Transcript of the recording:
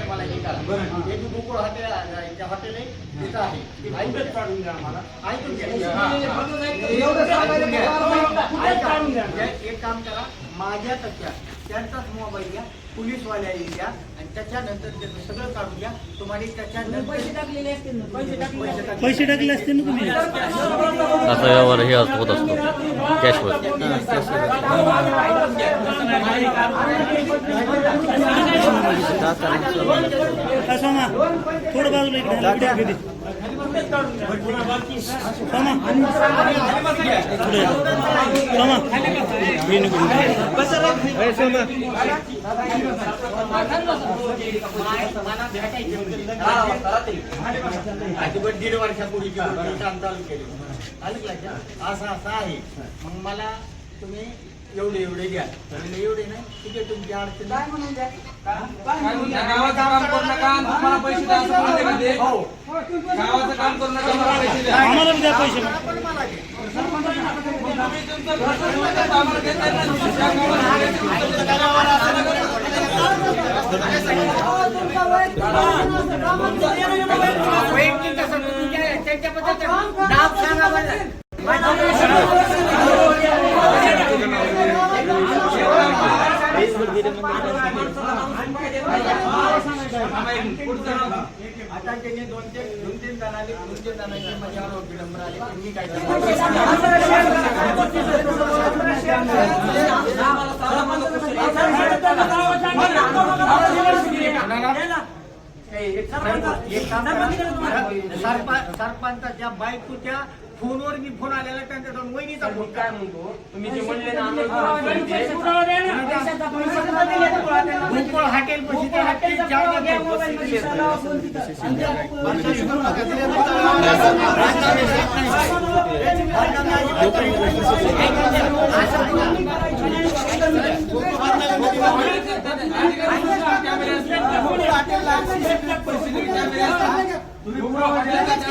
मला हे करा हे गोकुळ हॉटेल आहे तिथं आहे ऐकत काढून द्या आम्हाला ऐकून घ्या एक काम करा माझ्या टक्क्यात त्यांचाच मोबाईल घ्या पोलीसवाल्या द्या आणि त्याच्यानंतर त्याचं सगळं काढून घ्या तुम्हाला त्याच्यानंतर पैसे टाकले असतील ना तुम्ही असा व्यवहार हे होत असतो कॅशवर थोडं बाजूला इकडे दीड वर्षापूर्वी काम चालू केले असं असं आहे मग मला तुम्ही एवढे एवढे द्या एवढे नाही ठीक आहे तुमची अडचण काय म्हणून द्या गावाचं काम करू नका तुम्हाला पैसे द्या असं म्हणते का ते गावाचं काम करू नका मला पैसे द्या आम्हाला द्या पैसे वैयक्तिक त्यांच्याबद्दल नाव सांगा बरं आता त्यांनी दोन तीन जणांनी माझ्यावर विडंबन आले मी काय सरपंचाच्या बायकोच्या फोनवर मी फोन आलेला त्यांच्या दोन वहिनीचा फोन काय म्हणतो तुम्ही जे म्हणले ना गोकुळ हॉटेल